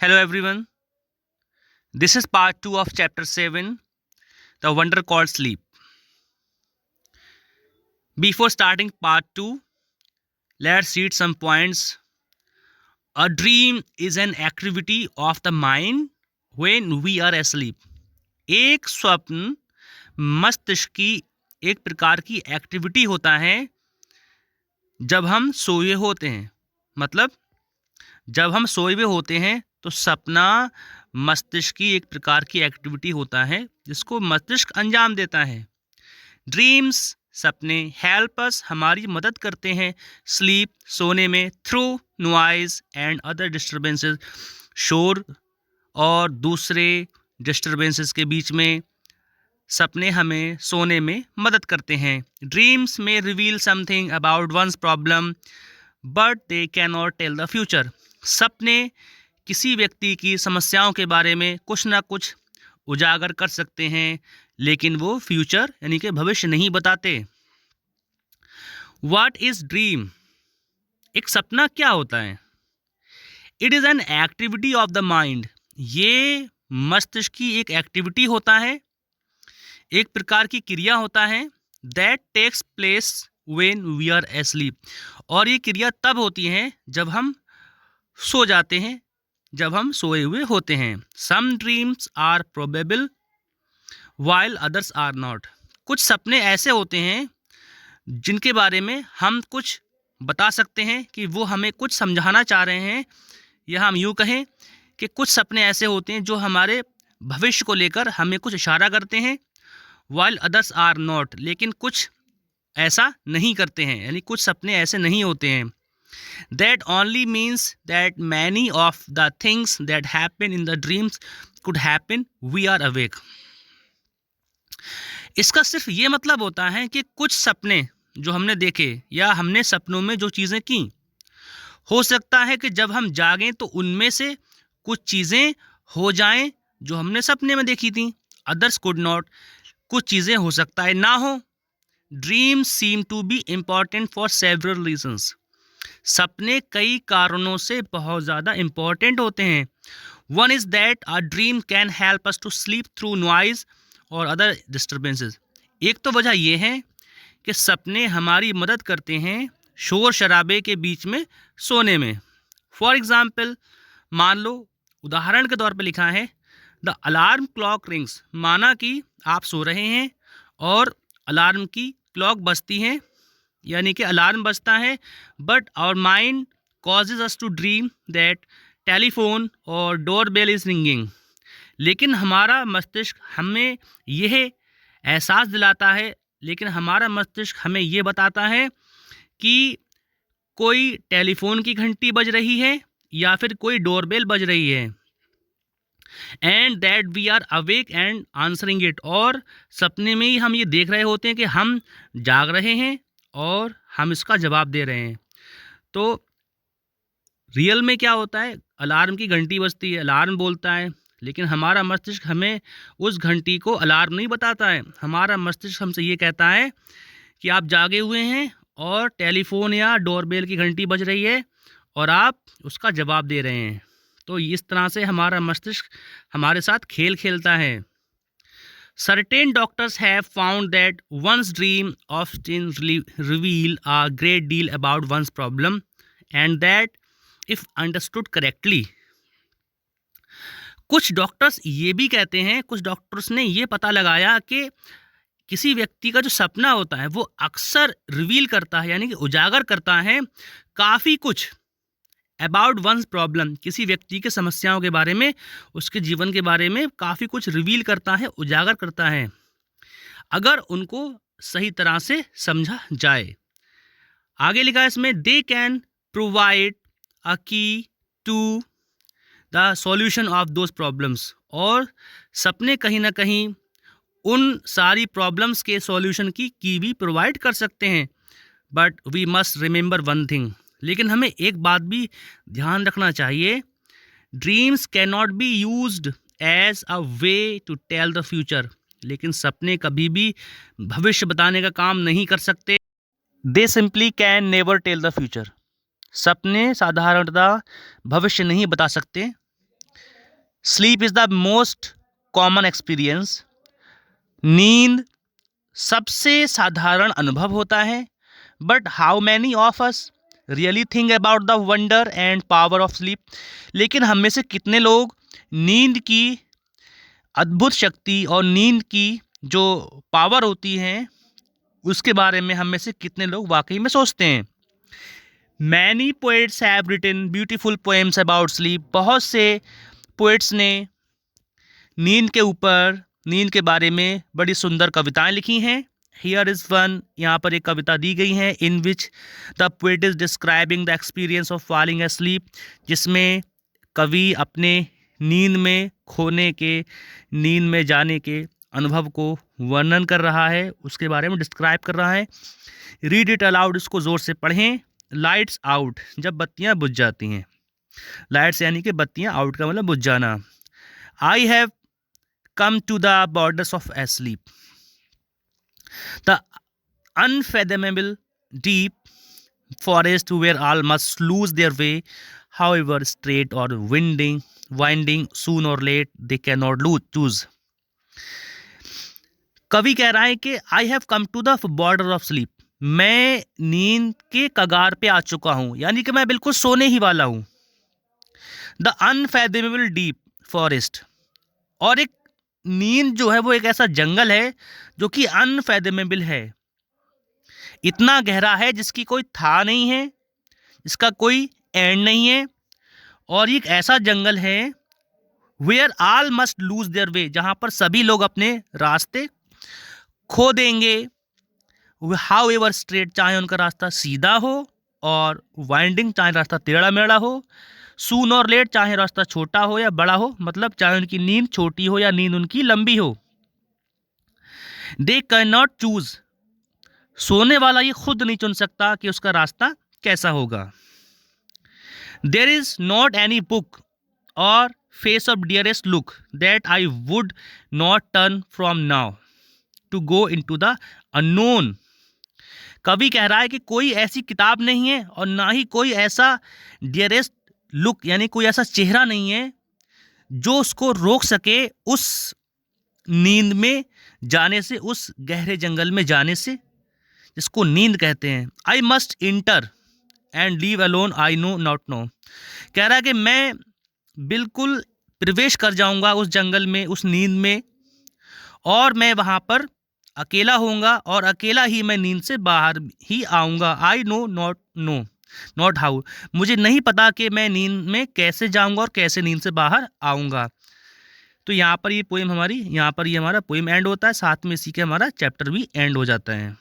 Hello everyone. This is part 2 of chapter 7, The Wonder Called Sleep. Before starting part 2, let's read some points. A dream is an activity of the mind when we are asleep. एक स्वप्न मस्तिष्क की एक प्रकार की activity होता है जब हम सोए होते हैं। मतलब जब हम सोए हुए होते हैं तो सपना मस्तिष्क की एक प्रकार की एक्टिविटी होता है जिसको मस्तिष्क अंजाम देता है। ड्रीम्स सपने हेल्प अस हमारी मदद करते हैं स्लीप सोने में through noise and other disturbances, शोर और दूसरे डिस्टर्बेंसेस के बीच में सपने हमें सोने में मदद करते हैं। ड्रीम्स में reveal something about one's problem but they can not tell the future. सपने किसी व्यक्ति की समस्याओं के बारे में कुछ ना कुछ उजागर कर सकते हैं लेकिन वो फ्यूचर यानी कि भविष्य नहीं बताते। What is dream? एक सपना क्या होता है? It is an activity of the mind. ये मस्तिष्क की एक एक्टिविटी होता है, एक प्रकार की क्रिया होता है that takes place when we are asleep. और ये क्रिया तब होती है जब हम सो जाते हैं, जब हम सोए हुए होते हैं। सम dreams are probable while others are not. कुछ सपने ऐसे होते हैं जिनके बारे में हम कुछ बता सकते हैं कि वो हमें कुछ समझाना चाह रहे हैं, या हम यूँ कहें कि कुछ सपने ऐसे होते हैं जो हमारे भविष्य को लेकर हमें कुछ इशारा करते हैं। वाइल अदर्स आर नॉट, लेकिन कुछ ऐसा नहीं करते हैं, यानी कुछ सपने ऐसे नहीं होते हैं। That only means that many of the things that happen in the dreams could happen we are awake. इसका सिर्फ ये मतलब होता है कि कुछ सपने जो हमने देखे या हमने सपनों में जो चीज़ें की, हो सकता है कि जब हम जागें तो उनमें से कुछ चीज़ें हो जाएं जो हमने सपने में देखी थी। अदर्स कुड नॉट, कुछ चीज़ें हो सकता है ना हो। Dreams seem to be important for several reasons. सपने कई कारणों से बहुत ज़्यादा इम्पॉर्टेंट होते हैं। One is that a dream can help us to sleep through noise और अदर डिस्टर्बेंसेस। एक तो वजह यह है कि सपने हमारी मदद करते हैं शोर शराबे के बीच में सोने में। फॉर एग्ज़ाम्पल, मान लो उदाहरण के तौर पर लिखा है द अलार्म क्लॉक रिंग्स। माना कि आप सो रहे हैं और अलार्म की क्लॉक बजती है, यानी कि अलार्म बजता है, but our mind causes us to dream that telephone और डोर बेल इज़ रिंगिंग। लेकिन हमारा मस्तिष्क हमें यह एहसास दिलाता है, लेकिन हमारा मस्तिष्क हमें ये बताता है कि कोई टेलीफोन की घंटी बज रही है या फिर कोई डोरबेल बज रही है, and that we are awake and answering it. और सपने में ही हम ये देख रहे होते हैं कि हम जाग रहे हैं और हम इसका जवाब दे रहे हैं। तो रियल में क्या होता है, अलार्म की घंटी बजती है, अलार्म बोलता है, लेकिन हमारा मस्तिष्क हमें उस घंटी को अलार्म नहीं बताता है। हमारा मस्तिष्क हमसे ये कहता है कि आप जागे हुए हैं और टेलीफोन या डोरबेल की घंटी बज रही है और आप उसका जवाब दे रहे हैं। तो इस तरह से हमारा मस्तिष्क हमारे साथ खेल खेलता है। Certain doctors have found that one's dream often reveal a great deal about one's problem and that if understood correctly. कुछ डॉक्टर्स ये भी कहते हैं, कुछ डॉक्टर्स ने ये पता लगाया कि किसी व्यक्ति का जो सपना होता है वो अक्सर रिवील करता है, यानी कि उजागर करता है काफ़ी कुछ अबाउट वंस प्रॉब्लम। किसी व्यक्ति के समस्याओं के बारे में, उसके जीवन के बारे में काफ़ी कुछ रिवील करता है, उजागर करता है, अगर उनको सही तरह से समझा जाए। आगे लिखा है इसमें they can provide a key to the solution of those problems. और सपने कहीं ना कहीं उन सारी प्रॉब्लम्स के सॉल्यूशन की भी प्रोवाइड कर सकते हैं। But we must remember one thing, लेकिन हमें एक बात भी ध्यान रखना चाहिए, dreams can not be used as a way to tell the future. लेकिन सपने कभी भी भविष्य बताने का काम नहीं कर सकते। They simply can never tell the future. सपने साधारणतः भविष्य नहीं बता सकते, sleep is the most common experience. नींद सबसे साधारण अनुभव होता है। But how many of us really think about the wonder and power of sleep. लेकिन हम में से कितने लोग नींद की अद्भुत शक्ति और नींद की जो पावर होती है उसके बारे में हम में से कितने लोग वाकई में सोचते हैं। Many poets have written beautiful poems about sleep. बहुत से पोएट्स ने नींद के ऊपर, नींद के बारे में बड़ी सुंदर कविताएं लिखी हैं। हियर इज़ वन, यहाँ पर एक कविता दी गई है। इन which the poet is describing the experience of falling asleep, जिसमें कवि अपने नींद में खोने के, नींद में जाने के अनुभव को वर्णन कर रहा है, उसके बारे में डिस्क्राइब कर रहा है। रीड इट अलाउड, इसको ज़ोर से पढ़ें। लाइट्स आउट, जब बत्तियां बुझ जाती हैं। लाइट्स यानी कि बत्तियां, आउट का मतलब बुझ जाना। I have come to the borders of asleep, the unfathomable deep forest where all must lose their way, however straight or winding, soon or late they cannot choose. कवि कह रहा है कि I have come to the border of sleep, मैं नींद के कगार पे आ चुका हूं, यानी कि मैं बिल्कुल सोने ही वाला हूं। द अनफैथमेबल डीप फॉरेस्ट, और एक नींद जो है वो एक ऐसा जंगल है जो कि अनफैथमेबल है, इतना गहरा है जिसकी कोई था नहीं है, इसका कोई एंड नहीं है। और एक ऐसा जंगल है where all must lose their way, जहां पर सभी लोग अपने रास्ते खो देंगे। हाउ एवर स्ट्रेट, चाहे उनका रास्ता सीधा हो, और वाइंडिंग, चाहे रास्ता टेढ़ा मेढ़ा हो। सून और लेट, चाहे रास्ता छोटा हो या बड़ा हो, मतलब चाहे उनकी नींद छोटी हो या नींद उनकी लंबी हो। दे कैन नॉट चूज, सोने वाला ये खुद नहीं चुन सकता कि उसका रास्ता कैसा होगा। There is not any book or face of dearest look that I would not turn from now to go into the unknown. कवि कह रहा है कि कोई ऐसी किताब नहीं है और ना ही कोई ऐसा डियरेस्ट लुक, यानी कोई ऐसा चेहरा नहीं है जो उसको रोक सके उस नींद में जाने से, उस गहरे जंगल में जाने से, जिसको नींद कहते हैं। I must inter and leave alone, I know not know. कह रहा है कि मैं बिल्कुल प्रवेश कर जाऊंगा उस जंगल में, उस नींद में, और मैं वहां पर अकेला होऊंगा और अकेला ही मैं नींद से बाहर ही आऊंगा। I know not know not how, मुझे नहीं पता कि मैं नींद में कैसे जाऊंगा और कैसे नींद से बाहर आऊंगा। तो यहाँ पर ये पोएम हमारी, यहाँ पर ये हमारा पोएम एंड होता है, साथ में इसी के हमारा चैप्टर भी एंड हो जाता है।